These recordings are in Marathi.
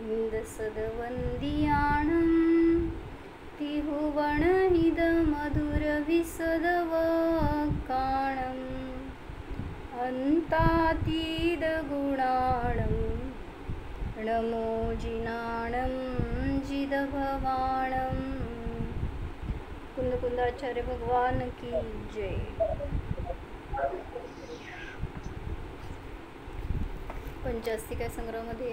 इंदसदवंदियाणं तिहुवणहिदमधुरविसदवकाणम् अन्तातीदगुणाणं नमो जिनाणं जिदभवाणं। कुंदकुंदाचार्य भगवान की जय। पंचास्तिका संग्रहामध्ये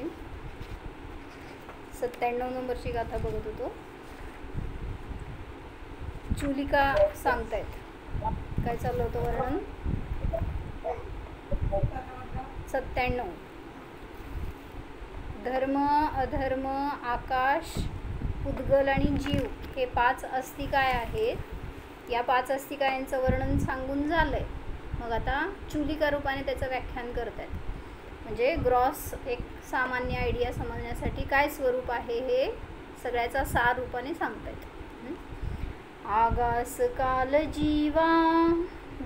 97 नंबरची गाथा बघत होतो। चुलिका सांगतायत, काय चाललं होतं वर्णन? 97 धर्म अधर्म आकाश उद्गल आणि जीव हे 5 अस्तिकाय आहेत। या 5 अस्तिकायांचं वर्णन सांगून झालंय। मग आता चुलिका रूपाने त्याचं व्याख्यान करतायत, म्हणजे ग्रॉस एक सामान्य आयडिया समजण्यासाठी काय स्वरूप आहे हे सगळ्याचा सार रूपाने सांगतायत। आगास काल जीवा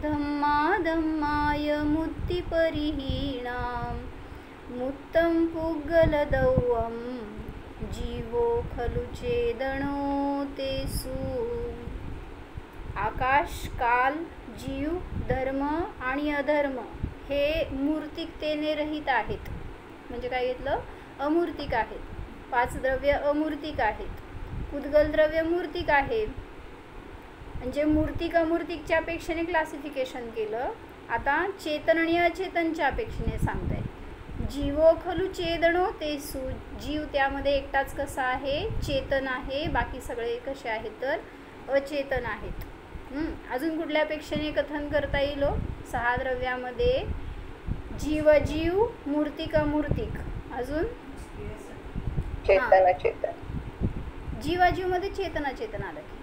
धम्मा धम्माय मुक्ती परिहीणाम मुत्तम पुग्गलदौवम जीवो खलु चेदनो तेसु। आकाश काल जीव धर्म आणि अधर्म हे मूर्तिकतेने रहित आहेत, म्हणजे काय घेतलं? अमूर्तिक आहेत। 5 द्रव्य अमूर्तिक आहेत, उद्गल द्रव्य मूर्तिक आहे। म्हणजे मूर्तिक अमूर्तिकच्या अपेक्षेने क्लासिफिकेशन केलं। आता चेतन आणि अचेतनच्या अपेक्षेने सांगताय। जीवो खलु चेदनो तेसु, जीव त्यामध्ये एकटाच कसा आहे? चेतन आहे। बाकी सगळे कसे आहेत? तर अचेतन आहेत। अजून कुठल्या अपेक्षेने कथन करता येईल? 6 द्रव्यामध्ये जीव अजीव मूर्तिक अमूर्तिक, अजून चेतन अचेतन। जीव अजीव मध्ये चेतन अचेतन आलं की,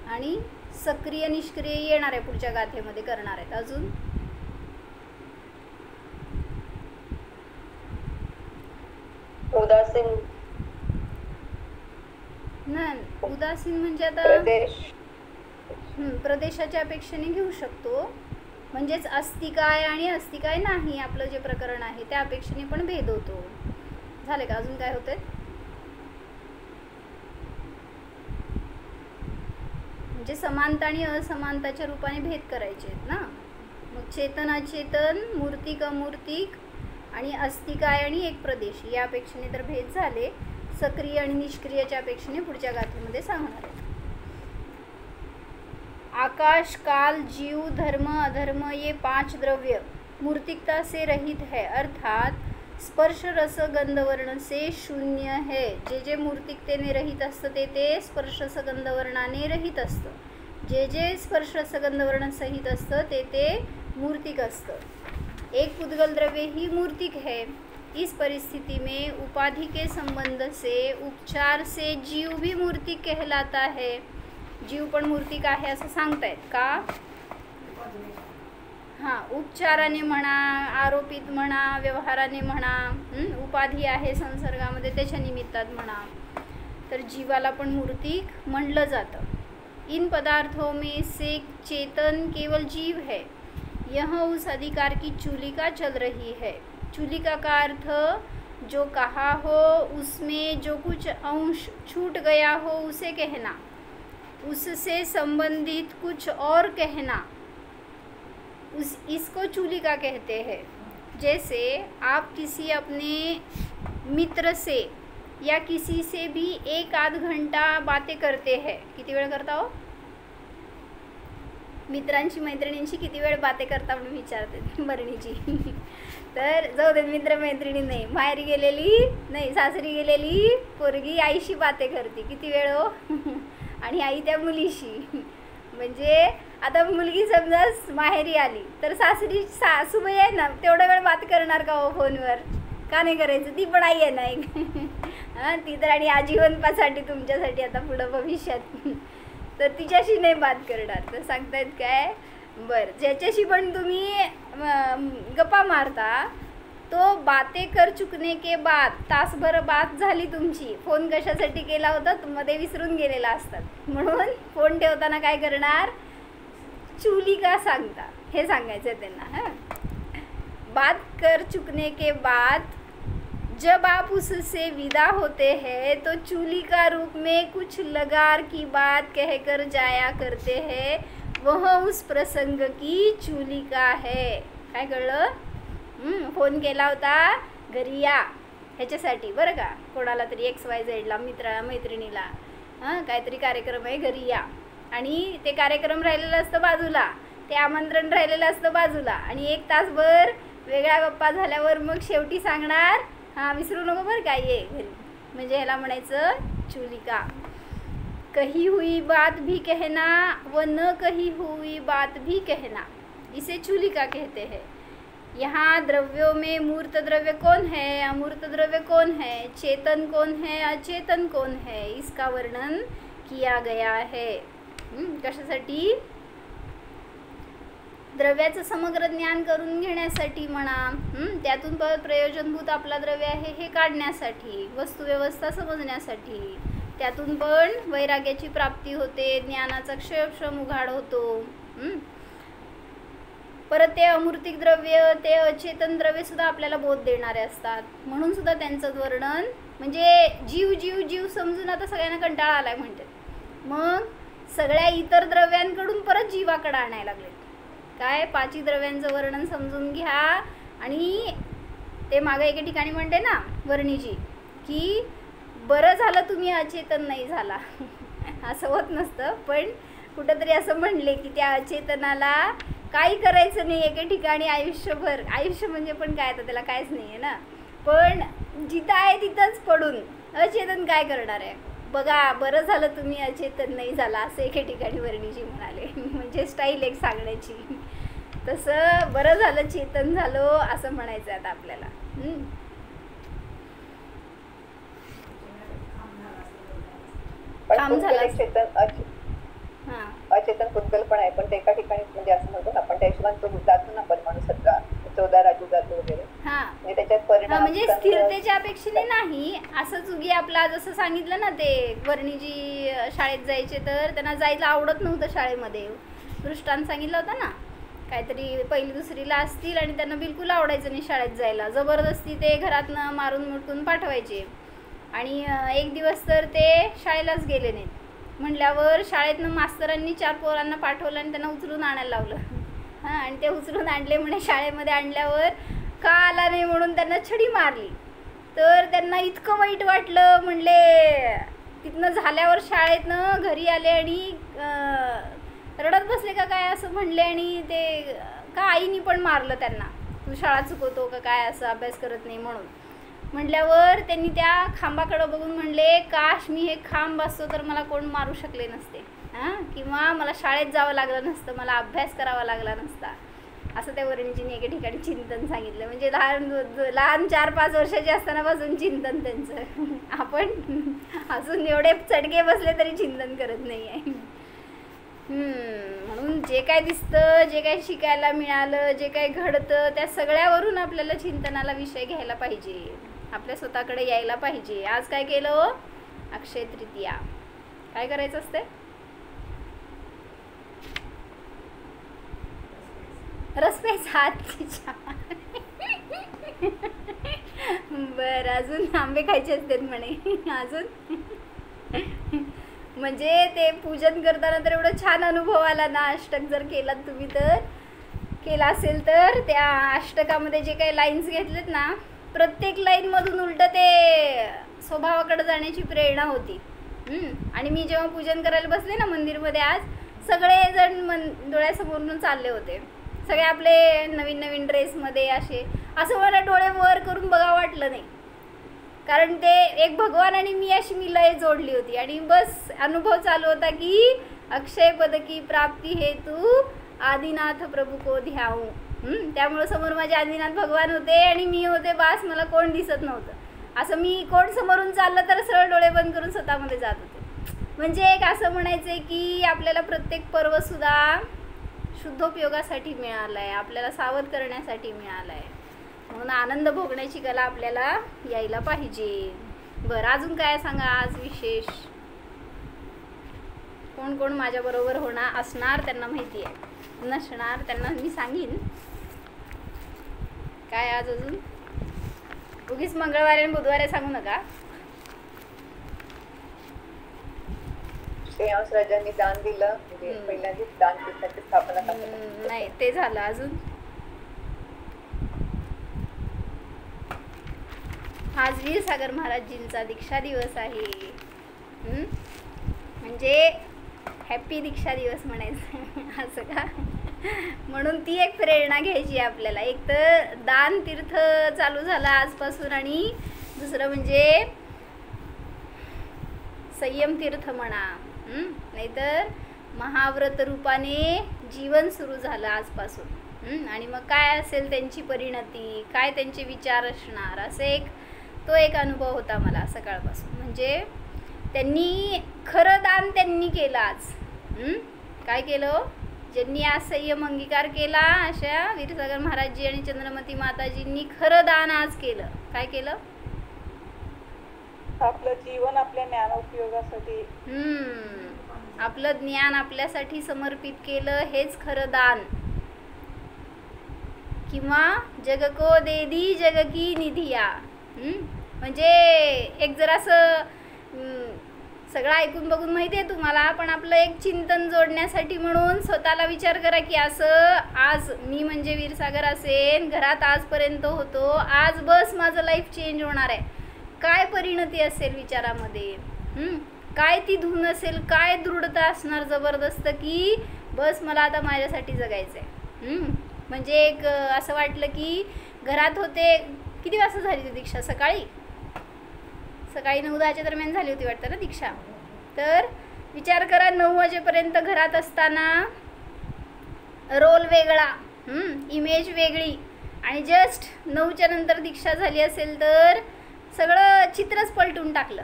आणि सक्रिय निष्क्रिय येणार आहे पुढच्या गाथेमध्ये करणार आहेत। अजून उदासीन नाही, उदासीन म्हणजे आता प्रदेशाच्या अपेक्षेने घेऊ शकतो, म्हणजेच अस्तिकाय आणि अस्तिकाय नाही आपलं जे प्रकरण आहे त्या अपेक्षेने पण भेद होतो। झाले का? अजून काय होते? म्हणजे समानता आणि असमानताच्या रूपाने भेद करायचे आहेत ना। मग चेतन अचेतन मूर्तिक अमूर्तिक आणि अस्तिकाय आणि एक प्रदेश या अपेक्षेने तर भेद झाले। सक्रिय आणि निष्क्रियच्या अपेक्षेने पुढच्या गाथेमध्ये सांगणार आहेत। आकाश काल जीव धर्म अधर्म ये 5 द्रव्य मूर्तिकता से रहित है, अर्थात स्पर्श रस गंध वर्ण से शून्य है। जे जे मूर्तिकतेने रहित असतं ते स्पर्श रस गंध वर्णाने रहित असतं, जे स्पर्श रस गंध वर्ण सहित असतं ते मूर्तिक असतं। एक उद्गल द्रव्य ही मूर्तिक है। इस परिस्थिति में उपाधि के संबंध से उपचार से जीव भी मूर्तिक कहलाता है। जीव पण मूर्तिक आहे असं सांगतायत का? हां, उपचाराने म्हणा, आरोपित म्हणा, व्यवहाराने म्हणा, उपाधी आहे संसर्गामध्ये त्याच्या निमित्तात म्हणा, तर जीवाला पण मूर्तिक म्हणलं जातं। इन पदार्थों में से चेतन केवल जीव है। यह उस अधिकार की चुलिका चल रही है। चुलिका का अर्थ जो कहा हो उसमें जो कुछ अंश छूट गया हो उसे कहना, उससे संबंधित कुछ और कहना, इसको चुलिका कहते हैं। जैसे आप किसी अपने मित्र से या किसी से भी 1-8 घंटा बातें करते हैं। किती वेळ करता हो? मित्रांशी मैत्रिणींशी किती वेळ बातें करता म्हणून विचारते मरणीची। तर जाऊ दे, मित्र मैत्रिणी नाही, माहेरी गेलेली नाही, सासरी गेलेली पोरगी आईशी बातें करते किती वेळ हो? आणि आई त्या मुलीशी। म्हणजे आता मुलगी समजा माहेरी आली तर सासरी सासूबाई आहे ना, तेवढा वेळ बात करणार का हो फोनवर? का नाही करायचं? ती पण आई आहे ना एक। हां, ती तर आणि आजीवनपासाठी तुमच्यासाठी आता पुढं भविष्यात, तर तिच्याशी नाही बात करणार। तर सांगतायत काय? बरं, ज्याच्याशी पण तुम्ही गप्पा मारता तो बातें कर चुकने के बाद, तासभर बात झाली तुमची, फोन कशासाठी केला होता मध्ये विसरून गेलेला असतात, म्हणून फोन ठेवताना काय करणार? चुलिका सांगता, हे सांगायचं त्यांना। हां, बात कर चुकने के बाद जब आप उससे विदा होते हैं तो चूली का रूप में कुछ लगार की बात कहकर जाया करते हैं, वह उस प्रसंग की चूलिका है. काय कळलं? फोन केला होता घरी या ह्याच्यासाठी बरं का, कोणाला तरी XYZला मित्राला मैत्रिणीला, काहीतरी कार्यक्रम आहे घरी या, आणि ते कार्यक्रम राहिलेलं असतं बाजूला, ते आमंत्रण राहिलेलं असतं बाजूला, आणि 1 तासभर वेगळा गप्पा झाल्यावर मग शेवटी सांगणार हां विसरू नको बरं का ये घरी. म्हणजे ह्याला म्हणायचं चूलिका. कही हुई बात भी कहना व न कही हुई बात भी कहना, इसे चूलिका कहते हैं. यहाँ द्रव्यों में मूर्त द्रव्य कौन है, अमूर्त द्रव्य कौन है, चेतन कौन है, अचेतन कौन है, इसका वर्णन किया गया है. कशासाठी? द्रव्याचं समग्र ज्ञान करून घेण्यासाठी म्हणा, त्यातून प्रयोजनभूत आपला द्रव्य आहे हे काढण्यासाठी, वस्तुव्यवस्था समजण्यासाठी, त्यातून पण वैराग्याची प्राप्ती होते, ज्ञानाचा क्षयक्षम उघाड होतो. परत ते अमूर्तिक द्रव्य, ते अचेतन द्रव्य सुद्धा आपल्याला बोध देणारे असतात, म्हणून सुद्धा त्यांचं वर्णन. म्हणजे जीव जीव जीव समजून आता सगळ्यांना कंटाळा आलाय म्हणतात, मग सगळ्या इतर द्रव्यांकडून परत जीवाकडे आणायला लागले. काय? 5 द्रव्यांचं वर्णन समजून घ्या. आणि ते मागं एके ठिकाणी म्हणते ना वर्णीजी की बरं झालं तुम्ही अचेतन नाही झाला. असं होत नसतं, पण कुठंतरी असं म्हणले की त्या अचेतनाला काही करायचं नाही एके ठिकाणी आयुष्यभर. आयुष्य म्हणजे पण काय, तर त्याला कायच नाही आहे ना, पण जिथं आहे तिथंच पडून अचेतन काय करणार आहे बघा. बरं झालं तुम्ही अचेतन नाही झाला असं एके ठिकाणी वर्णीजी म्हणाले. म्हणजे स्टाईल एक सांगण्याची. तसं बरं झालं चेतन झालो असं म्हणायचं आता आपल्याला. काम झालं अचेतन पुद्गल पण आहे, पण ते एका ठिकाणी म्हणजे असं म्हणतो आपण त्या हिशोबाने तो जातो ना परमाणू सत्ता 14 राजू जातो वगैरे. म्हणजे त्याच्यात परिणाम म्हणजे स्थिरतेच्या अपेक्षेने नाही. असं चुकी आपला जसं सांगितलं ना ते वर्णीजी शाळेत जायचे तर त्यांना जायला आवडत नव्हतं शाळेमध्ये. दृष्टांत सांगितलं होतं ना, काहीतरी 1ली 2रीला असतील आणि त्यांना बिलकुल आवडायचं नाही शाळेत जायला. जबरदस्ती ते घरातनं मारून मुटकून पाठवायचे, आणि एक दिवस तर ते शाळेलाच गेले नाहीत. म्हटल्यावर शाळेतनं मास्तरांनी 4 पोरांना पाठवलं आणि त्यांना उचलून आणायला लावलं. आणि ते उचलून आणले म्हणे. शाळेमध्ये आणल्यावर का आला नाही म्हणून त्यांना छडी मारली. तर त्यांना इतकं वाईट वाटलं, म्हणले तिथनं झाल्यावर शाळेतनं घरी आले आणि रडत बसले का काय असं म्हणले, आणि ते का आईनी पण मारलं त्यांना, तू शाळा चुकवतो का काय, असं अभ्यास करत नाही म्हणून. म्हटल्यावर त्यांनी त्या खांबाकडं बघून म्हणले काश मी हे खांब असतो तर मला कोण मारू शकले नसते, किंवा मला शाळेत जावं लागलं नसतं, मला अभ्यास करावा लागला नसता. असं त्या वर्णीजीने एके ठिकाणी चिंतन सांगितलं. म्हणजे लहान 4-5 वर्षाचे असतानापासून चिंतन त्यांचं. आपण अजून एवढे चटके बसले तरी चिंतन करत नाही आहे. म्हणून जे काय दिसतं, जे काय शिकायला मिळालं, जे काय घडतं, त्या सगळ्यावरून आपल्याला चिंतनाला विषय घ्यायला पाहिजे, आपल्या स्वतःकडे यायला पाहिजे. आज काय केलं? अक्षय तृतीया. काय करायचं असते? रस प्यायचा तिच्या. बरं, अजून आंबे खायचे असतात म्हणे. अजून म्हणजे ते पूजन करताना तर एवढं छान अनुभव आला ना. अष्टक जर केलात तुम्ही तर केला असेल तर त्या अष्टकामध्ये जे काही लाईन्स घेतलेत ना, प्रत्येक लाईनमधून उलटं ते स्वभावाकडे जाण्याची प्रेरणा होती. आणि मी जेव्हा पूजन करायला बसले ना मंदिरमध्ये आज, सगळेजण डोळ्यासमोरून चालले होते. सगळे आपले नवीन नवीन ड्रेसमध्ये असं मला डोळे वर करून बघावं वाटलं नाही, कारण ते एक भगवान आणि मी अशी मी लय जोडली होती. आणि बस अनुभव चालू होता की अक्षय पद की प्राप्ती हेतू आदिनाथ प्रभू को ध्याऊ. त्यामुळं समोर माझे आदिनाथ भगवान होते आणि मी होते, बास मला कोण दिसत नव्हतं. असं मी कोण समोरून चाललं तर सरळ डोळे बंद करून स्वतःमध्ये जात होते. म्हणजे एक असं म्हणायचं आहे की आपल्याला प्रत्येक पर्वसुद्धा शुद्धोपयोगासाठी मिळालं आहे, आपल्याला सावध करण्यासाठी मिळालं आहे. म्हणून आनंद भोगण्याची कला आपल्याला यायला पाहिजे. बरं, अजून काय सांगा आज विशेष? कोण कोण माझ्याबरोबर होणार असणार त्यांना माहिती आहे, नसणार त्यांना मी सांगीन. काय आज अजून? उगीच मंगळवारी आणि बुधवारी सांगू नका. ते अंश राजांनी दान दिलं म्हणजे पहिल्यांदा दान तीर्थाची स्थापना करतात. नाही ते झालं. अजून आज वीरसागर महाराजजींचा दीक्षा दिवस आहे. म्हणजे हॅपी दीक्षा दिवस म्हणायचं असं का. म्हणून ती एक प्रेरणा घ्यायची आपल्याला. एक तर दान तीर्थ चालू झालं आजपासून आणि दुसरं म्हणजे संयम तीर्थ म्हणा. नाहीतर महाव्रत रूपाने जीवन सुरू झालं आजपासून. आणि मग काय असेल त्यांची परिणती, काय त्यांचे विचार असणार, असे तो एक अनुभव होता मला सकाळपासून. म्हणजे त्यांनी खरं दान त्यांनी केलं आज. काय केलं, ज्यांनी आज संयम अंगीकार केला अशा वीरसागर महाराजजी आणि चंद्रमती माताजींनी खरं दान आज केलं. काय केलं, आपलं जीवन आपल्या ज्ञान उपयोगासाठी, आपलं ज्ञान आपल्यासाठी समर्पित केलं. हेच खरं दान. किंवा जग को दे दी जग की निधिया. म्हणजे एक जरासं सगळं ऐकून बघून माहिती आहे तुम्हाला, पण आपलं एक चिंतन जोडण्यासाठी म्हणून स्वतःला विचार करा की असं आज मी म्हणजे वीरसागर असेन, घरात आजपर्यंत होतो, आज बस माझं लाईफ चेंज होणार आहे. काय परिणती असेल विचारामध्ये, काय ती धून असेल, काय दृढता असणार जबरदस्त की बस मला आता माझ्यासाठी जगायचं आहे. म्हणजे एक असं वाटलं की घरात होते. किती वाजता झाली ती दीक्षा? सकाळी 9-10च्या दरम्यान झाली होती वाटतं ना दीक्षा. तर विचार करा 9 वाजेपर्यंत घरात असताना रोल वेगळा, इमेज वेगळी, आणि जस्ट 9च्या नंतर दीक्षा झाली असेल तर सगळं चित्रच पलटून टाकलं.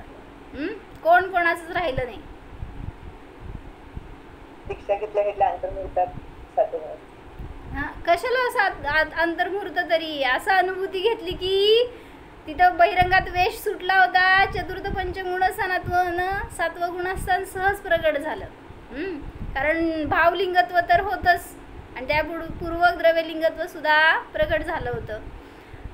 कोण कोणाचंच राहिलं नाही. दीक्षा घेतल्या घेतल्या अंतर्मुहूर्तात सातवं. कशाला अंतर्मुहूर्त तरी असं अनुभूती घेतली की तिथं बहिरंगात वेश सुटला होता. चतुर्थ पंचगुण स्थानातनं 7वं गुणस्थान सहज प्रगट झालं. कारण भावलिंगत्व तर होतंच आणि त्या पूर्वक द्रव्यलिंगत्व सुद्धा प्रगट झालं होतं.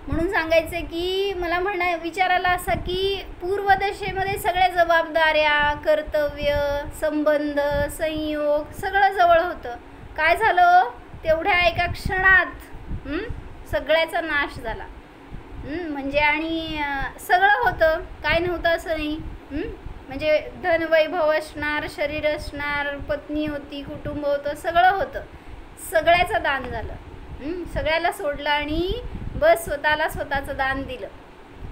म्हणून सांगायचं की मला विचारायला असा की पूर्वदशेमध्ये सगळ्या जबाबदाऱ्या, कर्तव्य, संबंध, संयोग सगळं जवळ होतं. काय झालं, तेवढ्या एका क्षणात सगळ्याचा नाश झाला. म्हणजे आणि सगळं होतं, काय नव्हतं असं नाही. म्हणजे धन वैभव असणार, शरीर असणार, पत्नी होती, कुटुंब होतं, सगळं होतं. सगळ्याचं दान झालं. सगळ्याला सोडलं आणि बस स्वतःला स्वतःचं दान दिलं.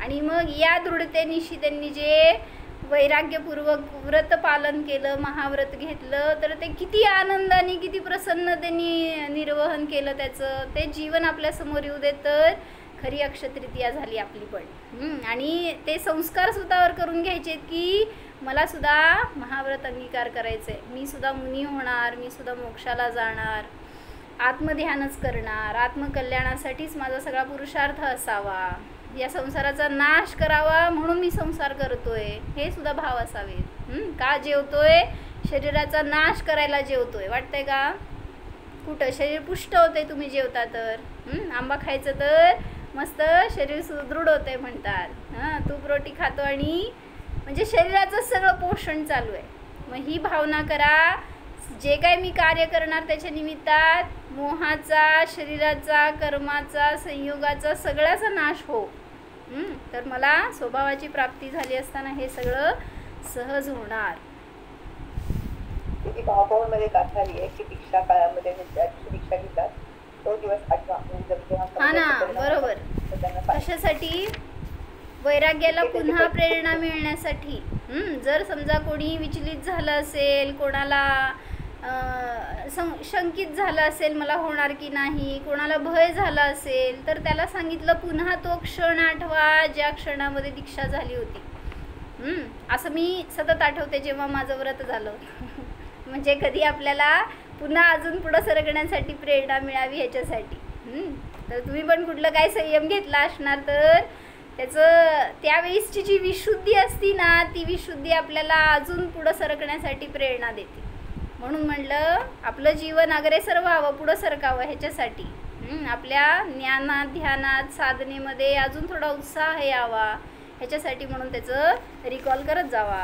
आणि मग या दृढतेनिशी त्यांनी जे वैराग्यपूर्वक व्रत पालन केलं, महाव्रत घेतलं, तर ते किती आनंदाने, किती प्रसन्नतेने निर्वहन केलं त्याचं. ते जीवन आपल्यासमोर येऊ दे तर खरी अक्षतृतीया झाली आपली पण. आणि ते संस्कार स्वतःवर करून घ्यायचे की मला सुद्धा महाव्रत अंगीकार करायचं आहे, मी सुद्धा मुनी होणार, मी सुद्धा मोक्षाला जाणार, आत्मध्यानच करणार, आत्मकल्याणासाठीच माझा सगळा पुरुषार्थ असावा, या संसाराचा नाश करावा म्हणून मी संसार करतोय, हे सुद्धा भाव असावेत. का जेवतोय, शरीराचा नाश करायला जेवतोय. वाटतंय का? कुठं शरीर पुष्ट होते तुम्ही जेवता तर. आंबा खायचं तर मस्त शरीर सुदृढ होते म्हणतात. तूप रोटी खातो आणि म्हणजे शरीराचं सगळं पोषण चालू आहे. मग ही भावना करा, जे काय मी कार्य करणार त्याच्या निमित्तात मोहाचा, शरीराचा, कर्माचा, संयोगाचा सगळ्याचा नाश हो. तर मला स्वभावाची प्राप्ती झाली असताना हे सगळं सहज होणार. किती भावभावांमध्ये गाथा आली आहे की दीक्षा काळामध्ये दीक्षा घेतात तो दिवस आठवा. हा ना, बरोबर. कशासाठी? वैराग्याला पुन्हा प्रेरणा मिळण्यासाठी. जर समजा कोणी विचलित झालं असेल, कोणाला शंकित झालं असेल मला होणार की नाही, कोणाला भय झाला असेल, तर त्याला सांगितलं पुन्हा तो क्षण आठवा ज्या क्षणामध्ये दीक्षा झाली होती. असं मी सतत आठवते जेव्हा माझं व्रत झालं. म्हणजे कधी आपल्याला पुन्हा अजून पुढं सरकण्यासाठी प्रेरणा मिळावी ह्याच्यासाठी. तर तुम्ही पण कुठलं काय संयम घेतला असणार तर त्याचं त्यावेळेसची जी विशुद्धी असती ना, ती विशुद्धी आपल्याला अजून पुढं सरकण्यासाठी प्रेरणा देते. म्हणून म्हटलं आपलं जीवन अग्रेसर व्हावं, पुढं सरकावं ह्याच्यासाठी. आपल्या ज्ञानात, ध्यानात, साधनेमध्ये अजून थोडा उत्साह यावा ह्याच्यासाठी म्हणून त्याचं रिकॉल करत जावा.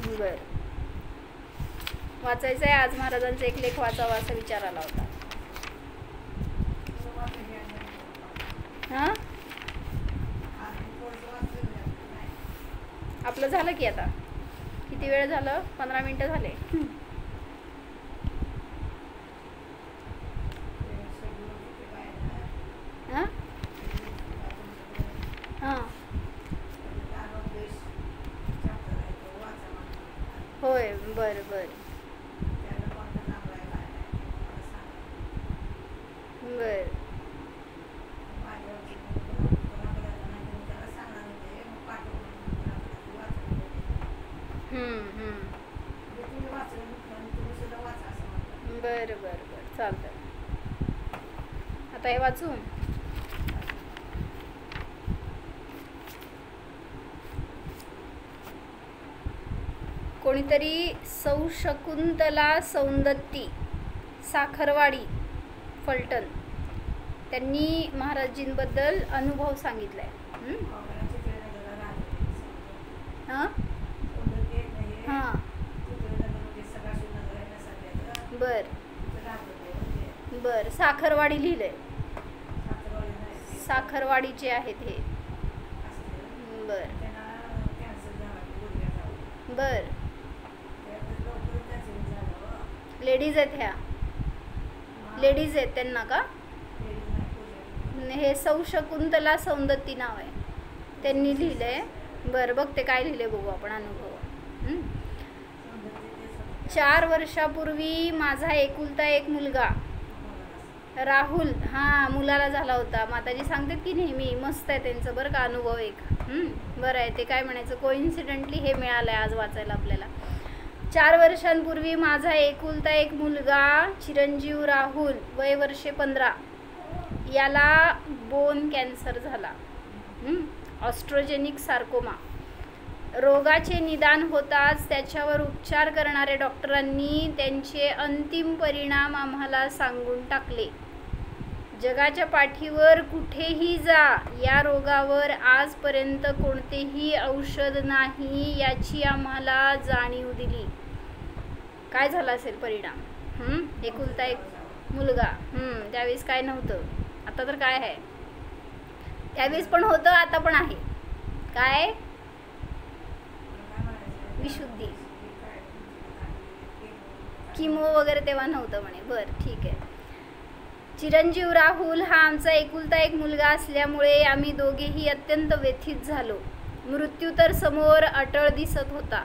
बर, वाचायचं आहे आज महाराजांचा एक लेख वाचावा असा विचार आला होता. हां, आपलं झालं की आता किती वेळ झालं? 15 मिनिटं झाले. हां हां, होय, बरं बरं बरं. बरं बरं बरं, चालतं. आता हे वाचू. कोणीतरी सौ शकुंतला सौंदत्ती, साखरवाडी, फलटण, त्यांनी महाराजींबद्दल अनुभव सांगितलाय. हां हां, बर बर, साखरवाडी लिहिलंय. साखरवाडीचे आहेत हे. बर बर, लेडीज आहेत ह्या, लेडीज आहेत त्यांना का? हे सौ शकुंतला सौंदत्ती नाव आहे, त्यांनी लिहिलंय. बरं, बघते काय लिहिले बघू आपण अनुभव. 4 वर्षापूर्वी माझा एकुलता एक मुलगा राहुल, हां, मुलाला झाला होता. माताजी सांगतात की नेहमी मस्त आहे त्यांचं बरं का अनुभव एक. बरं आहे ते. काय म्हणायचं, कोइन्सिडेंटली हे मिळालं आहे आज वाचायला आपल्याला. 4 वर्षांपूर्वी माझा एकुलता एक मुलगा चिरंजीव राहुल, वय वर्षे 15, याला बोन कॅन्सर झाला, ऑस्ट्रोजेनिक सार्कोमा. रोगाचे निदान होताच त्याच्यावर उपचार करणाऱ्या डॉक्टरांनी त्यांचे अंतिम परिणाम आम्हाला सांगून टाकले. जगाच्या पाठीवर कुठेही जा, या रोगावर आजपर्यंत कोणतेही औषध नाही याची आम्हाला जाणीव दिली. काय झाला असेल परिणाम? एकुलता एक मुलगा. त्यावेळेस काय नव्हतं, आता तर काय आहे. त्यावेळेस पण होतं, आता पण आहे. काय? विशुद्धी, किमो वगैरे तेव्हा नव्हतं म्हणे. बरं, ठीक आहे. चिरंजीव राहुल हा आमचा एकुलता एक मुलगा असल्यामुळे आम्ही दोघेही अत्यंत व्यथित झालो. मृत्यू तर समोर अटळ दिसत होता.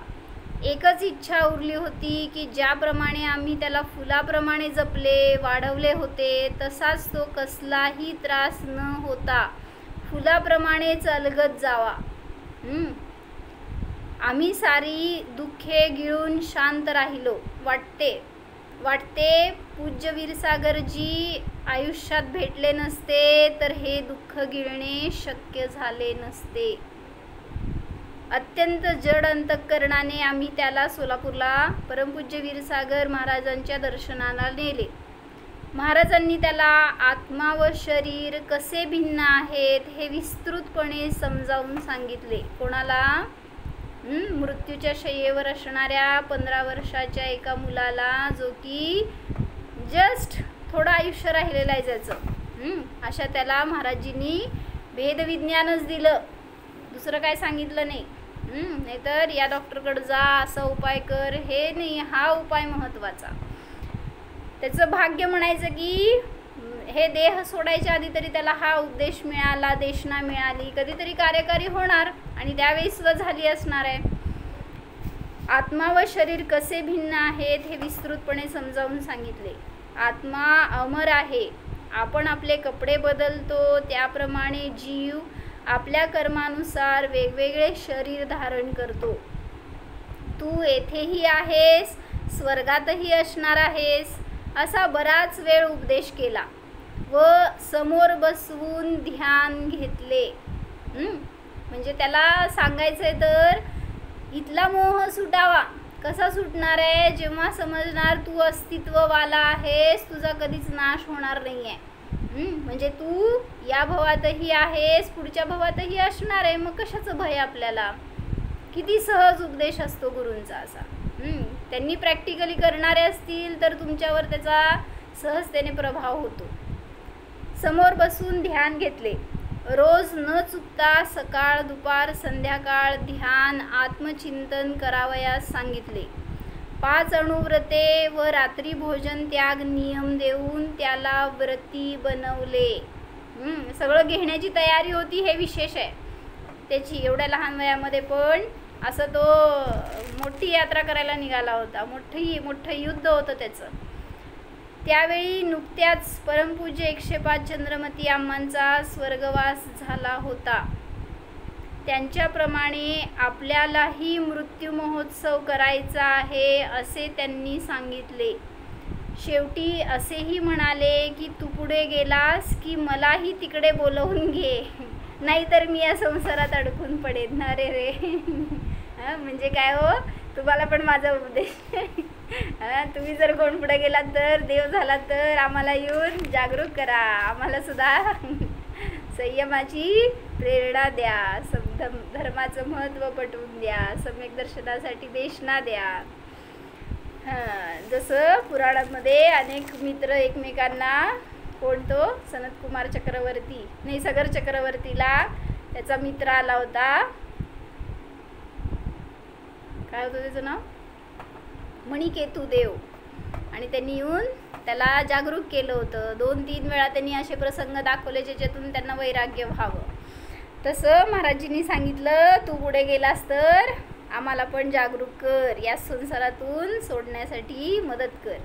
एकच इच्छा उरली होती की ज्याप्रमाणे आम्ही त्याला फुलाप्रमाणे जपले, वाढवले होते, तसाच तो कसलाही त्रास न होता फुलाप्रमाणेच अलगद जावा. आम्ही सारी दुःखे गिळून शांत राहिलो. वाटते पूज्य वीरसागरजी आयुष्यात भेटले नसते तर हे दुःख गिळणे शक्य झाले नसते. अत्यंत जड अंतःकरणाने आम्ही त्याला सोलापूरला परमपूज्य वीरसागर महाराजांच्या दर्शनाला नेले. महाराजांनी त्याला आत्मा व शरीर कसे भिन्न आहेत हे विस्तृतपणे समजावून सांगितले. कोणाला? मृत्यूच्या शय्येवर असणाऱ्या 15 वर्षाच्या एका मुलाला, जो की जस्ट थोडं आयुष्य राहिलेलं आहे ज्याचं, अशा त्याला महाराजींनी भेदविज्ञानच दिलं, दुसरं काय सांगितलं नाही. नाहीतर या डॉक्टरकडे जा, असा उपाय कर, हे नाही, हा उपाय महत्त्वाचा. त्याचं भाग्य म्हणायचं की हे देह सोडायच्या आधी तरी त्याला हा उपदेश मिळाला, देशना मिळाली, कधीतरी कार्यकारी होणार आणि त्यावेळी सुद्धा झाली असणार आहे. आत्मा व शरीर कसे भिन्न आहेत हे विस्तृतपणे समजावून सांगितले. आत्मा अमर आहे. आपण आपले कपडे बदलतो त्याप्रमाणे जीव आपल्या कर्मानुसार वेगवेगळे शरीर धारण करतो. तू येथेही आहेस, स्वर्गातही असणार आहेस, असा बराच वेळ उपदेश केला व समोर बसवून ध्यान घेतले. म्हणजे त्याला सांगायचंय तर इथला मोह सुटावा, कसा सुटणार आहे? जेव्हा समजणार तू अस्तित्ववाला आहेस, तुझा कधीच नाश होणार नाही आहे. म्हणजे तू या भवातही आहेस, पुढच्या भवातही असणार आहे. मग कशाचं भय आपल्याला? किती सहज उपदेश असतो गुरूंचा असा. त्यांनी प्रॅक्टिकली करणारे असतील तर तुमच्यावर त्याचा सहजतेने प्रभाव होतो. समोर बसून ध्यान घेतले. रोज न चुकता सकाळ, दुपार, संध्याकाळ ध्यान, आत्मचिंतन करावयास सांगितले. 5 अणुव्रते व रात्री भोजन त्याग नियम देऊन त्याला व्रती बनवले. सगळं घेण्याची तयारी होती, हे विशेष आहे त्याची. एवढ्या लहान वयामध्ये पण असं तो मोठी यात्रा करायला निघाला होता. मोठं युद्ध होतं त्याचं. त्यावेळी नुकत्याच परमपूज्य 105 चंद्रमती अम्मांचा स्वर्गवास झाला होता. त्यांच्याप्रमाणे आपल्यालाही मृत्यू महोत्सव करायचा आहे असे त्यांनी सांगितले. शेवटी असेही म्हणाले की तू पुढे गेलास की मलाही तिकडे बोलवून घे, नाहीतर मी या संसारात अडकून पडेन. अरे रे म्हणजे काय हो, तुम्हाला पण माझा उपदेश. तुम्ही जर कोण पुढे गेलात तर, देव झाला तर आम्हाला येऊन जागरूक करा. आम्हाला सुद्धा संयमाची प्रेरणा द्या, धर्माचं महत्त्व पटवून द्या, सम्यक दर्शनासाठी देशना द्या. जसं पुराणामध्ये अनेक मित्र एकमेकांना, कोणतो सनतकुमार चक्रवर्ती नाही, सगर चक्रवर्तीला त्याचा मित्र आला होता. काय होतं त्याचं नाव? मणिकेतू देव. आणि त्यांनी येऊन त्याला जागरूक केलं होतं. 2-3 वेळा त्यांनी असे प्रसंग दाखवले ज्याच्यातून त्यांना वैराग्य व्हावं. तसं महाराजींनी सांगितलं, तू पुढे गेलास तर आम्हाला पण जागरूक कर, या संसारातून सोडण्यासाठी मदत कर.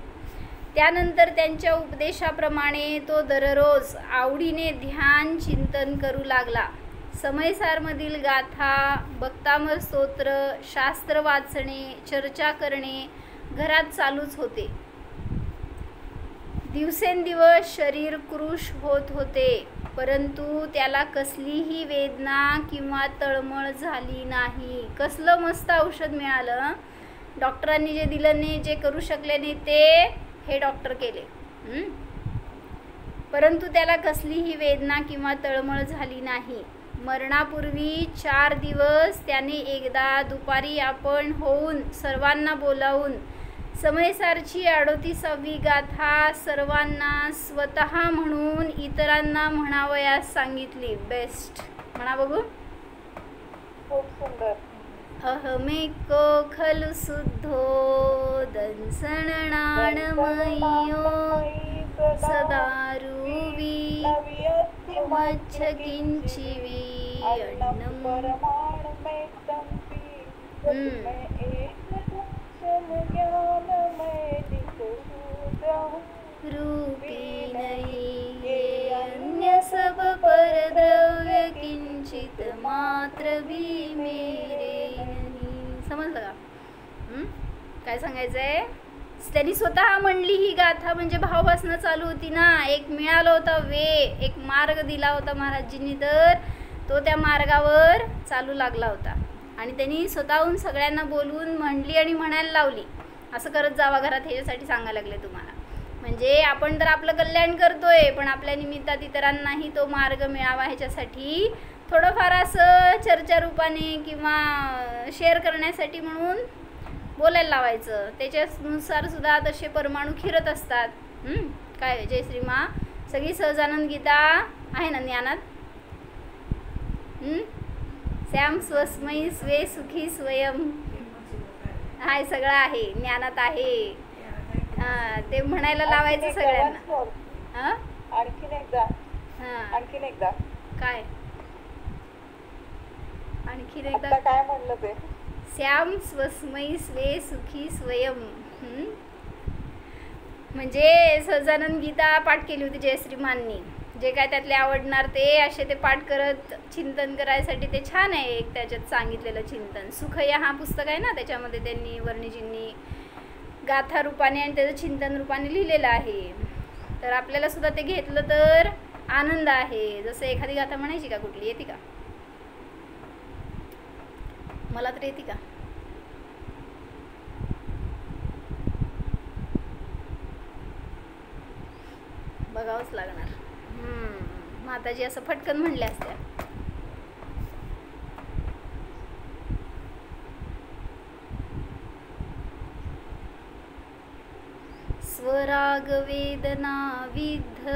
त्यानंतर त्यांच्या उपदेशाप्रमाणे तो दररोज आवडीने ध्यान चिंतन करू लागला. समयसारमधील गाथा, भक्तामर स्तोत्र, शास्त्र वाचणे, चर्चा करणे घरात चालूच होते. दिवसेंदिवस शरीर कृश होत होते, परंतु त्याला कसलीही वेदना किंवा तळमळ झाली नाही. कसलं मस्त औषध मिळालं. डॉक्टरांनी जे दिलं नाही, जे करू शकले नाही ते हे डॉक्टर केले. परंतु त्याला कसलीही वेदना किंवा तळमळ झाली नाही. मरणापूर्वी 4 दिवस त्याने एकदा दुपारी आपण होऊन सर्वांना बोलावून समयसारची 38वी गाथा सर्वांना स्वतः म्हणून इतरांना म्हणावयास सांगितली. बेस्ट म्हणा बघू. खूप सुंदर. अहमेको खलु शुद्धो दंसणाणमयो सदारुवी मच्छ किंचिवी अन्नम रूपी नहीं ये अन्य सब परद्रव्य किंचित मात्र भी मेरे नहीं. समजलं का? काय सांगायचंय? त्यांनी स्वतः म्हणली ही गाथा. म्हणजे भाववासना चालू होती ना, एक मिळालं होतं एक मार्ग दिला होता महाराजींनी, तर तो त्या मार्गावर चालू लागला होता. आणि त्यांनी स्वतःहून सगळ्यांना बोलवून म्हणली आणि म्हणायला लावली, असं करत जावा घरात. ह्याच्यासाठी सांगायला लागले तुम्हाला. म्हणजे आपण तर आपलं कल्याण करतोय, पण आपल्या निमित्तात इतरांनाही तो मार्ग मिळावा ह्याच्यासाठी थोडंफार असं चर्चा रूपाने किंवा शेअर करण्यासाठी म्हणून बोलायला लावायचं. त्याच्यानुसार सुद्धा तसे परमाणू फिरत असतात. काय जय श्रीमा. सगळी सहजानंद गीता आहे ना ज्ञानात. श्याम स्वस्मयी स्वे सुखी स्वयं हाय, सगळं आहे ज्ञानात आहे. ते म्हणायला लावायचं सगळ्यांना. आणखीन एकदा काय आणखीन एकदा काय म्हणलं ते? श्याम स्वस्मयी स्वे सुखी स्वयं. म्हणजे सहजानंद गीता पाठ केली होती जयश्रीमाननी. जे काय त्यातले आवडणार ते असे ते पाठ करत चिंतन करायसाठी ते छान आहे. एक त्याच्यात सांगितलेलं चिंतन. सुख या हा पुस्तक आहे ना, त्याच्यामध्ये त्यांनी वर्णिजींनी गाथा रूपाने आणि त्याचं चिंतन रूपाने लिहिलेलं आहे. तर आपल्याला सुद्धा ते घेतलं तर आनंद आहे. जसं एखादी गाथा म्हणायची का? कुठली येते का? मला तर येते का? बघावंच लागणार. माताजी असं फटकन म्हणल्या असत्या. स्वराग वेदना विद्ध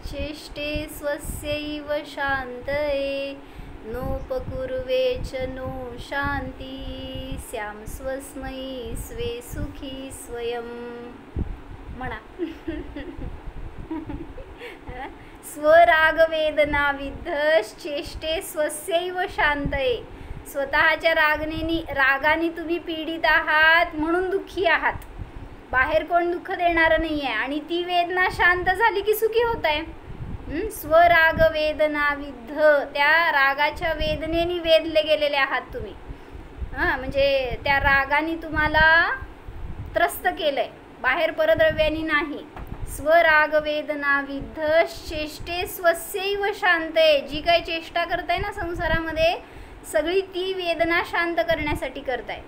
चेष्टे स्वस्यैव शान्तये नोपकुर्वे च नो शांती स्याम स्वस्मै स्वे सुखी स्वयं. म्हणा. स्वराग वेदना विद्ध चेष्टे स्वस्यैव शांतये. स्वतःच्या रागाने तुम्ही पीडित आहात म्हणून दुःखी आहात. बाहेर कोण दुःख देणारं नाही आहे. आणि ती वेदना शांत झाली की सुखी होत आहे. स्वराग वेदना विद्ध, त्या रागाच्या वेदनेने वेधले गेलेले आहात तुम्ही. म्हणजे त्या रागाने तुम्हाला त्रस्त केलंय, बाहेर परद्रव्यानी नाही. स्वराग वेदना विद्ध चेष्टे स्वस्यैव शांतये. जी काही चेष्टा करताय ना संसारामध्ये, सगळी ती वेदना शांत करण्यासाठी करताय.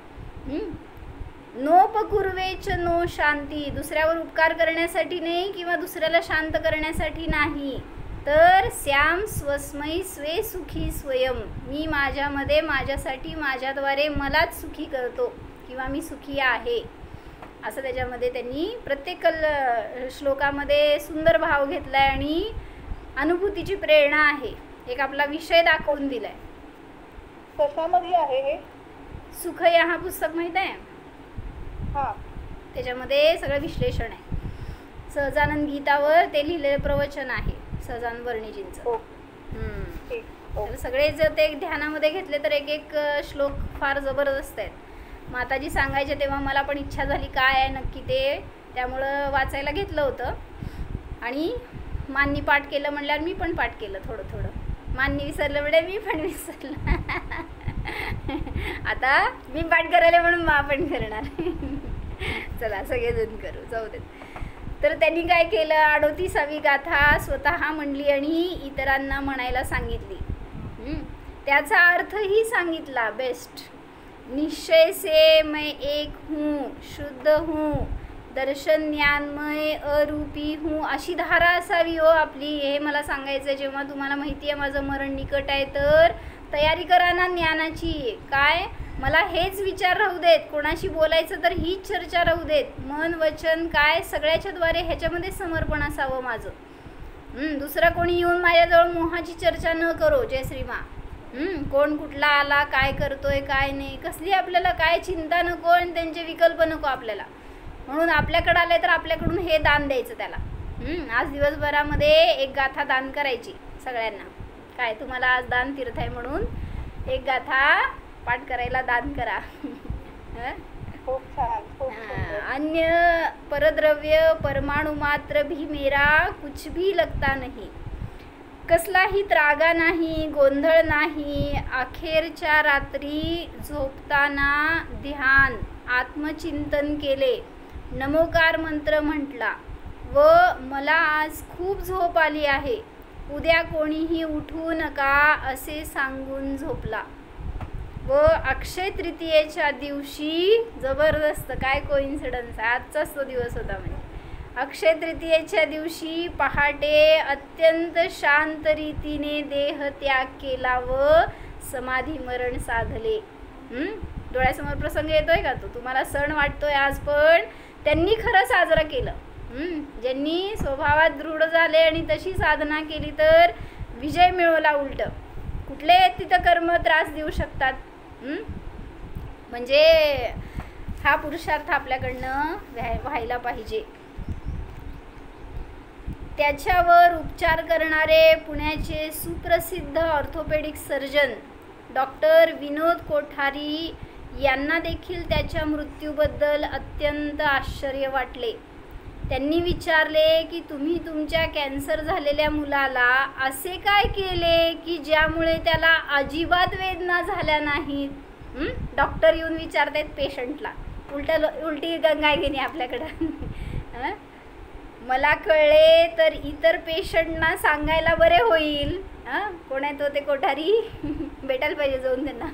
नोपकुर्वे च नो शांती, दुसऱ्यावर उपकार करण्यासाठी नाही किंवा दुसऱ्याला शांत करण्यासाठी नाही, तर श्याम स्वस्मै स्वे सुखी स्वयं. मी माझ्यामध्ये माझ्यासाठी माझ्याद्वारे मलाच सुखी करतो किंवा मी सुखी आहे, असं त्याच्यामध्ये त्यांनी प्रत्येक श्लोकामध्ये सुंदर भाव घेतलाय आणि अनुभूतीची प्रेरणा आहे. एक आपला विषय दाखवून दिलाय. कशामध्ये आहे हे? सुख या हा पुस्तक माहित आहे? हां, त्याच्यामध्ये सगळं विश्लेषण आहे. सहजानंद गीतावर ते लिहिलेलं प्रवचन आहे सहजानंद वर्णिजींचं. तर सगळे जर ते ध्यानामध्ये घेतले तर एक एक श्लोक फार जबरदस्त आहेत. माताजी सांगायचे तेव्हा मला पण इच्छा झाली काय आहे नक्की ते, त्यामुळं वाचायला घेतलं होतं. आणि माननी पाठ केलं म्हणल्यावर मी पण पाठ केलं थोडं थोडं. माननी विसरलं म्हणजे मी पण विसरलं. आता मी पाठ करायला म्हणून मा पण करणार. चला सगळेजण करू, जाऊ देत. तर त्यांनी काय केलं, 38वी गाथा स्वतः म्हणली आणि इतरांना म्हणायला सांगितली. त्याचा अर्थही सांगितला बेस्ट. निश्चय से मैं एक हूँ, शुद्ध हूँ, दर्शन ज्ञानमय अरूपी हूँ, अशी धारा असावी हो आपली. हे मला सांगायचं जेव्हा तुम्हाला माहिती आहे माझं मरण निकट आहे, तर तयारी करा ना ज्ञानाची. काय मला हेच विचार राहू देत, कोणाशी बोलायचं तर हीच चर्चा राहू देत. मन वचन काय सगळ्याच्याद्वारे ह्याच्यामध्ये समर्पण असावं माझं. दुसरा कोणी येऊन माझ्याजवळ मोहाची चर्चा न करो. जय श्रीमा. कोण कुठला आला, काय करतोय काय नाही, कसली आपल्याला काय चिंता नको आणि त्यांचे विकल्प नको आपल्याला. म्हणून आपल्याकडं आले तर आपल्याकडून हे दान द्यायचं त्याला. आज दिवसभरामध्ये एक गाथा दान करायची सगळ्यांना. काय तुम्हाला आज दान तीर्थ आहे म्हणून एक गाथा पाठ करायला दान करा. खूप छान, खूप सुंदर. अन्य परद्रव्य परमाणु मात्र भी मेरा कुछ भी लगता नहीं. कसलाही त्रागा नाही, गोंधळ नाही. अखेरच्या रात्री झोपताना ध्यान आत्मचिंतन केले, नमोकार मंत्र म्हटला व मला आज खूप झोप आली आहे, उद्या कोणीही उठू नका असे सांगून झोपला. व अक्षय तृतीयेच्या दिवशी जबरदस्त काय कोइन्सिडन्स, आजचाच तो दिवस होता. म्हणजे अक्षय तृतीयेच्या दिवशी पहाटे अत्यंत शांत रीतीने देह त्याग केला व समाधी मरण साधले. डोळ्यासमोर प्रसंग येतोय का तो? तुम्हाला सण वाटतोय आज, पण त्यांनी खरं साजरा केलं. ज्यांनी स्वभावात दृढ झाले आणि तशी साधना केली तर विजय मिळवला. उलट कुठले तिथं कर्म त्रास देऊ शकतात. म्हणजे हा पुरुषार्थ आपल्याकडनं व्हायला पाहिजे. त्याच्यावर उपचार करणारे पुण्याचे सुप्रसिद्ध ऑर्थोपेडिक सर्जन डॉक्टर विनोद कोठारी यांना देखील त्याच्या मृत्यूबद्दल अत्यंत आश्चर्य वाटले. त्यांनी विचारले की तुम्ही तुमच्या कॅन्सर झालेल्या मुलाला असे काय केले की ज्यामुळे त्याला अजिबात वेदना झाल्या नाहीत. डॉक्टर येऊन विचारतात पेशंटला. उलटी गंगा घेणे आपल्याकडं. मला कळले तर इतर पेशंटना सांगायला बरे होईल. कोण आहे तो? ते कोठारी भेटायला पाहिजे जाऊन त्यांना.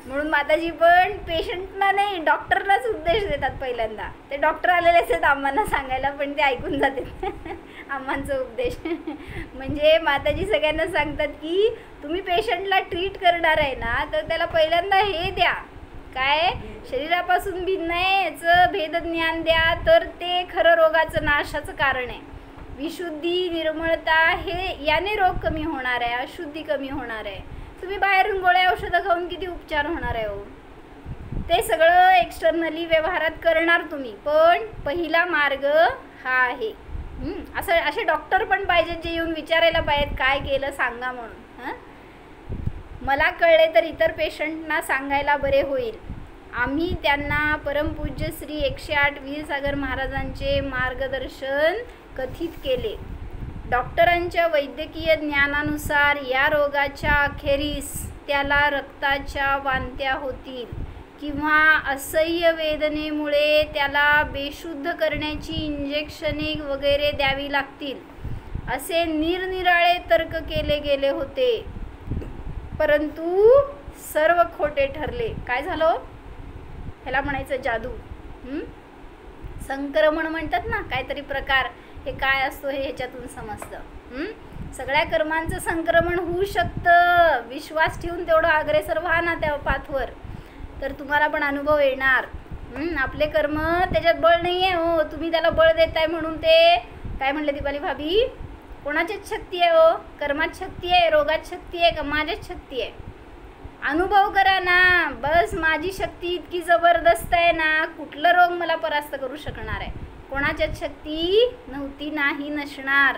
म्हणून माताजी पण पेशंटना नाही डॉक्टरलाच उपदेश देतात पहिल्यांदा. ते डॉक्टर आलेले असतात आम्हाला सांगायला, पण ते ऐकून जातात आम्हांचा उपदेश. म्हणजे माताजी सगळ्यांना सांगतात की तुम्ही पेशंटला ट्रीट करणार आहे ना, तर त्याला पहिल्यांदा हे द्या, काय शरीरापासून भिन्न आहे याचं भेदज्ञान द्या, तर ते खरं रोगाचं नाशाचं कारण आहे. विशुद्धी निर्मळता हे याने रोग कमी होणार आहे, अशुद्धी कमी होणार आहे. तुम्ही बाहेरून गोळ्या औषधं खाऊन किती उपचार होणार आहे हो. ते सगळं एक्सटर्नली व्यवहारात करणार तुम्ही, पण पहिला मार्ग हा आहे. असे डॉक्टर पण पाहिजेत जे येऊन विचारायला पाहिजेत काय केलं सांगा म्हणून. मला कळले तर इतर पेशंटना सांगायला बरे होईल. आम्ही त्यांना परमपूज्य श्री 108 वीरसागर महाराजांचे मार्गदर्शन कथित केले. डॉक्टरांच्या वैद्यकीय ज्ञानानुसार या रोगाच्या अखेरीस त्याला रक्ताच्या वांत्या होतील किंवा असह्य वेदनेमुळे त्याला बेशुद्ध करण्याची इंजेक्शने वगैरे द्यावी लागतील, असे निरनिराळे तर्क केले गेले होते. परंतु सर्व खोटे ठरले. काय झालं? ह्याला म्हणायचं जादू. संक्रमण म्हणतात ना, काहीतरी प्रकार. हे काय असतो हे ह्याच्यातून समजतं. सगळ्या कर्मांचं संक्रमण होऊ शकतं. विश्वास ठेवून तेवढं अग्रेसर व्हा ना त्या पाथवर, तर तुम्हाला पण अनुभव येणार. आपले कर्म त्याच्यात बळ नाही आहे हो, तुम्ही त्याला बळ देताय म्हणून ते काय म्हणले दीपाली भाभी, कोणाचीच शक्ती आहे हो? कर्मात शक्ती आहे, रोगात शक्ती आहे का माझ्याच शक्ती आहे? अनुभव करा ना. बस माझी शक्ती इतकी जबरदस्त आहे ना, कुठलं रोग मला परास्त करू शकणार आहे? कोणाच्याच शक्ती नव्हती, नाही, नसणार.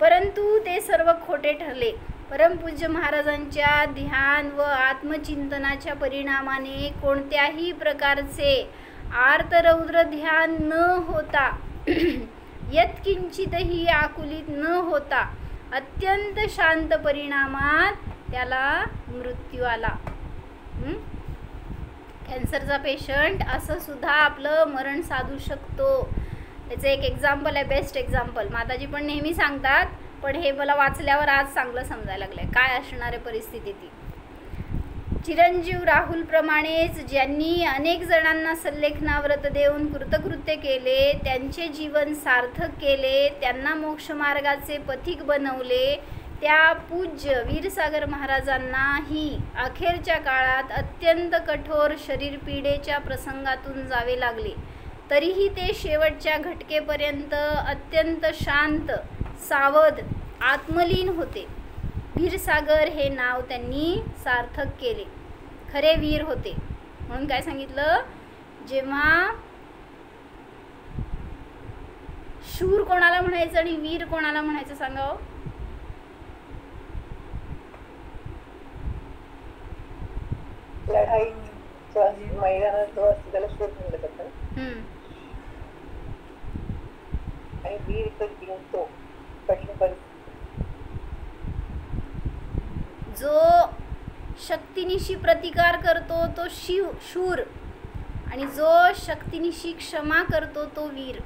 परंतु ते सर्व खोटे ठरले. परमपूज्य महाराजांच्या ध्यान व आत्मचिंतनाच्या परिणामाने कोणत्याही प्रकारचे आर्तरौद्र ध्यान न होता यत्किंचितही आकुलित न होता अत्यंत शांत परिणामात त्याला मृत्यू आला. कॅन्सरचा पेशंट असं सुद्धा आपलं मरण साधू शकतो. त्याचं एक एक्झाम्पल आहे, बेस्ट एक्झाम्पल. माताजी पण नेहमी सांगतात, पण हे मला वाचल्यावर आज चांगलं समजायला लागलंय काय असणार आहे परिस्थिती ती. चिरंजीव राहुल प्रमाणेच ज्यांनी अनेक जणांना सल्लेखनाव्रत देऊन कृतकृत्य केले, त्यांचे जीवन सार्थक केले, त्यांना मोक्षमार्गाचे पथिक बनवले, त्या पूज्य वीरसागर महाराजांनाही अखेरच्या काळात अत्यंत कठोर शरीरपीडेच्या प्रसंगातून जावे लागले. तरीही ते शेवटच्या घटकेपर्यंत अत्यंत शांत, सावध, आत्मलीन होते. वीरसागर हे नाव त्यांनी सार्थक केले. खरे वीर होते. म्हणून काय सांगितलं, जेव्हा शूर कोणाला म्हणायचं आणि वीर कोणाला म्हणायचं सांगा. लढाई मैदानात जो असतो त्याला शूर म्हणलं जातं, आणि वीर तो जिंकतो कठीण परिस्थिती. जो शक्तीनिशी प्रतिकार करतो तो शूर, आणि जो शक्तीनिशी क्षमा करतो तो वीर.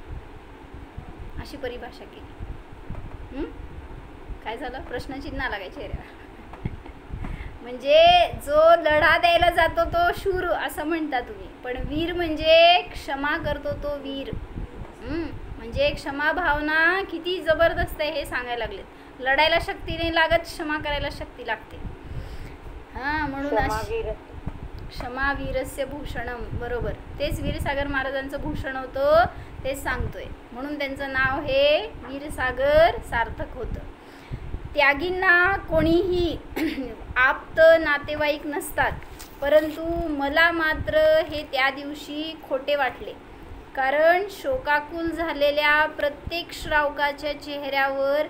अशी परिभाषा केली. काय झालं? प्रश्नचिन्ह लागायचे चेहऱ्यावर. म्हणजे जो लढा द्यायला जातो तो शूर असं म्हणता तुम्ही, पण वीर म्हणजे क्षमा करतो तो वीर. म्हणजे क्षमा भावना किती जबरदस्त आहे हे सांगायला लागले. लढायला शक्ती नाही लागत, क्षमा करायला शक्ती लागते. म्हणून क्षमा वीरस्य भूषणम. बरोबर, तेच वीरसागर महाराजांचं भूषण होतं, तेच सांगतोय. म्हणून त्यांचं नाव हे वीरसागर सार्थक होतं. त्यागींना कोणीही आप्त नातेवाईक नसतात, परंतु मला मात्र हे त्या दिवशी खोटे वाटले. कारण शोकाकुल झालेल्या प्रत्येक श्रावकाच्या चेहऱ्यावर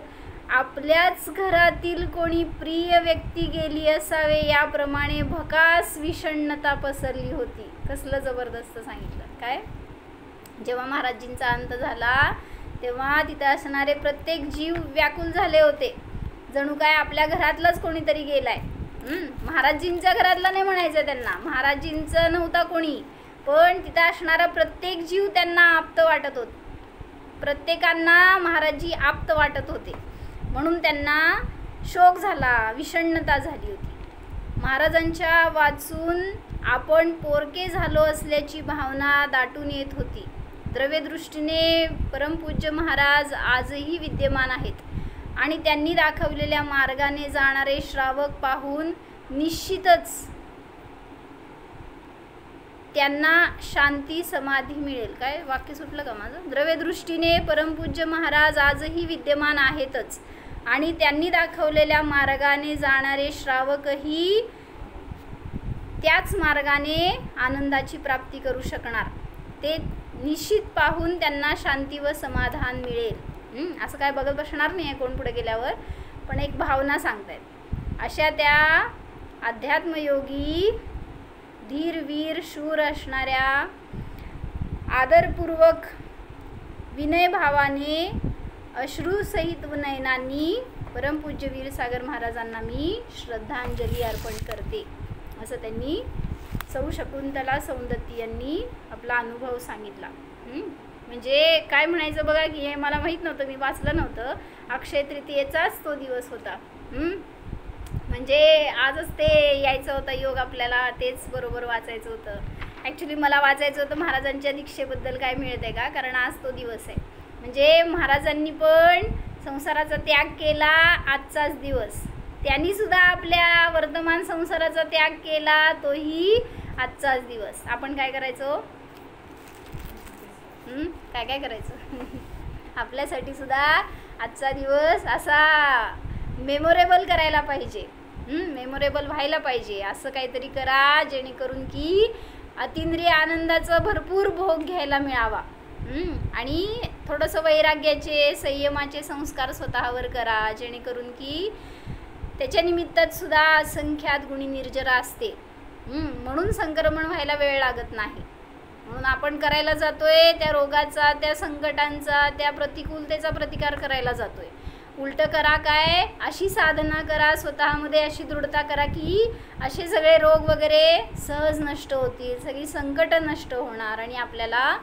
आपल्याच घरातील कोणी प्रिय व्यक्ती गेली असावे याप्रमाणे भकास विषण्णता पसरली होती. कसलं जबरदस्त सांगितलं. काय, जेव्हा महाराजींचा अंत झाला तेव्हा तिथे असणारे प्रत्येक जीव व्याकुल झाले होते, जणू काय आपल्या घरातलाच कोणीतरी गेलाय. महाराजींच्या घरातला नाही म्हणायचं त्यांना, महाराजींचं नव्हता कोणी, पण तिथं असणारा प्रत्येक जीव त्यांना आप्त वाटत होत. प्रत्येकांना महाराजी आप्त वाटत होते, म्हणून त्यांना शोक झाला, विषण्णता झाली होती. महाराजांच्या वाचून आपण पोरके झालो असल्याची भावना दाटून येत होती. द्रव्यदृष्टीने परमपूज्य महाराज आजही विद्यमान आहेत आणि त्यांनी दाखवलेल्या मार्गाने जाणारे श्रावक पाहून निश्चितच त्यांना शांती समाधी मिळेल. काय वाक्य सुटलं का माझं? द्रव्यदृष्टीने परमपूज्य महाराज आजही विद्यमान आहेतच आणि त्यांनी दाखवलेल्या मार्गाने जाणारे श्रावकही त्याच मार्गाने आनंदाची प्राप्ती करू शकणार. ते निश्चित पाहून त्यांना शांती व समाधान मिळेल. असं काय बघत बसणार नाही आहे कोण पुढे गेल्यावर, पण एक भावना सांगतायत. अशा त्या अध्यात्मयोगी धीरवीर शूर असणाऱ्या आदरपूर्वक विनयभावाने अश्रूसहित नयनांनी परमपूज्य वीरसागर महाराजांना मी श्रद्धांजली अर्पण करते, असं त्यांनी सौ शकुंतला सौंदत्ती यांनी आपला अनुभव सांगितला. म्हणजे काय म्हणायचं बघा की हे मला माहीत नव्हतं, मी वाचलं नव्हतं. अक्षय तृतीयेचाच तो दिवस होता. म्हणजे आजच ते यायचं होतं योग आपल्याला, तेच बरोबर वाचायचं होतं. ॲक्च्युली मला वाचायचं होतं महाराजांच्या दीक्षेबद्दल काय मिळत आहे का, कारण आज तो दिवस आहे. म्हणजे महाराजांनी पण संसाराचा त्याग केला आजचाच दिवस. त्यांनी सुद्धा आपल्या वर्तमान संसाराचा त्याग केला, तोही आजचाच दिवस. आपण काय करायचो? काय करायचं? आपल्यासाठी सुद्धा आजचा दिवस असा मेमोरेबल करायला पाहिजे, मेमोरेबल व्हायला पाहिजे. असं काहीतरी करा जेणेकरून की अतिंद्रिय आनंदाचा भरपूर भोग घ्यायला मिळावा. आणि थोडंसं वैराग्याचे संयमाचे संस्कार स्वतःवर करा, जेणेकरून की त्याच्या निमित्तात सुद्धा असंख्यात गुणी निर्जरा असते. म्हणून संक्रमण व्हायला वेळ लागत नाही. म्हणून आपण करायला जातोय त्या रोगाचा, त्या संकटांचा, त्या प्रतिकूलतेचा प्रतिकार करायला जातोय. उलटं करा, काय अशी साधना करा, स्वतःमध्ये अशी दृढता करा की असे सगळे रोग वगैरे सहज नष्ट होतील, सगळी संकट नष्ट होणार आणि आपल्याला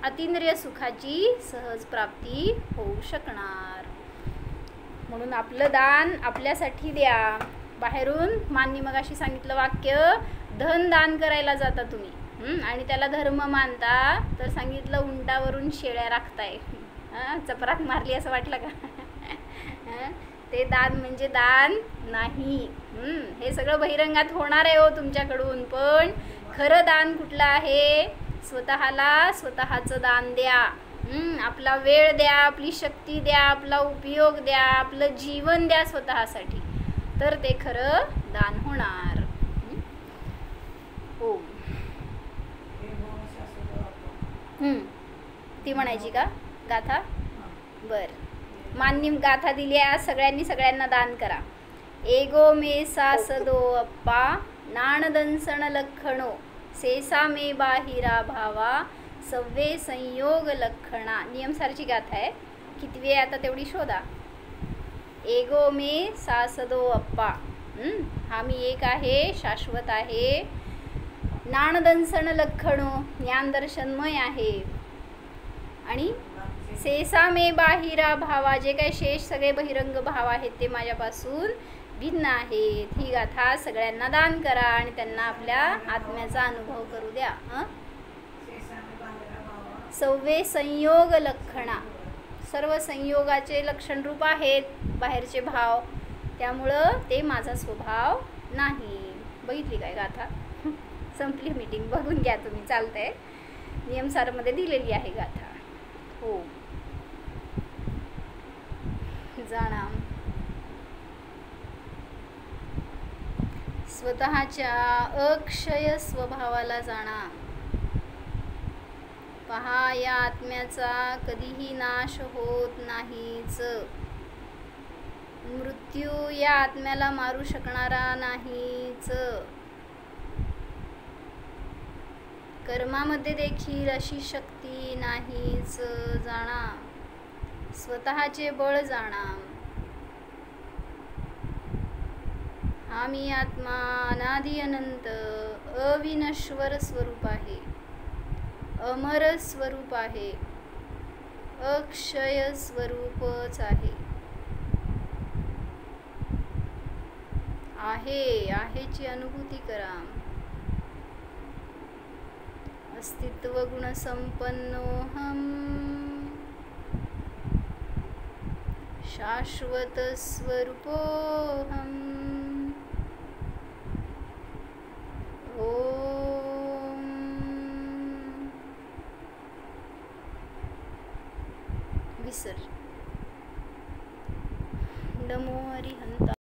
अतिंद्रिय सुखाची सहज प्राप्ती होऊ शकणार. म्हणून आपलं दान आपल्यासाठी द्या. बाहेरून मान्य मगाशी सांगितलं वाक्य, धन दान करायला जाता तुम्ही आणि त्याला धर्म मानता, तर सांगितलं उंटावरून शेळ्या राखताय. चपराक मारली असं वाटलं का? ते दान म्हणजे दान नाही. हे सगळं बहिरंगात होणार आहे हो तुमच्याकडून. पण खरं दान कुठलं आहे? स्वतःला स्वतःचं दान द्या. आपला वेळ द्या, आपली शक्ती द्या, आपला उपयोग द्या, आपलं जीवन द्या स्वतःसाठी, तर ते खरं दान होणार. हो, ती म्हणायची का गाथा? बर, मान्य गाथा दिली आहे. सगळ्यांनी सगळ्यांना दान करा. एगो मे सासदो अप्पा नाणदंसण लखणो सेसा मे बाहिरा भावा सव्वे संयोग लक्षणा. नियमसारची गाथा आहे. कितवी आहे आता तेवढी शोधा. एगो मे सासदो अप्पा, हा मी एक आहे, शाश्वत आहे. नाणदंसण लखणो, ज्ञानदर्शनमय आहे. आणि सेसा मे बाहिरा भावा, जे काही शेष सगळे बहिरंग भाव आहेत ते माझ्यापासून भिन्न आहेत. ही गाथा सगळ्यांना दान करा आणि त्यांना आपल्या आत्म्याचा अनुभव करू द्या. सव्वे संयोग लक्षणा, सर्व संयोगाचे लक्षण रूप आहेत बाहेरचे भाव, त्यामुळं ते माझा स्वभाव नाही. बघितली काय गाथा? संपली मीटिंग. बघून घ्या तुम्ही, चालतंय. नियमसारमध्ये दिलेली आहे गाथा. हो, जाणा. स्वतःच्या अक्षय स्वभावाला जाणा. पहा, या आत्म्याचा कधीही नाश होत नाहीच. मृत्यू या आत्म्याला मारू शकणारा नाहीच. कर्मामध्ये देखील अशी शक्ती नाहीच. जाणा, स्वतःचे बळ जाणा. हा मी आत्मा अनादि अनंत अविनश्वर स्वरूप आहे, अमर स्वरूप आहे, अक्षय स्वरूपच आहे. आहेची अनुभूती करा. अस्तित्व गुण संपन्नोहम शाश्वत स्वरूपोहम. ओम विसर. नमो हरिहंता.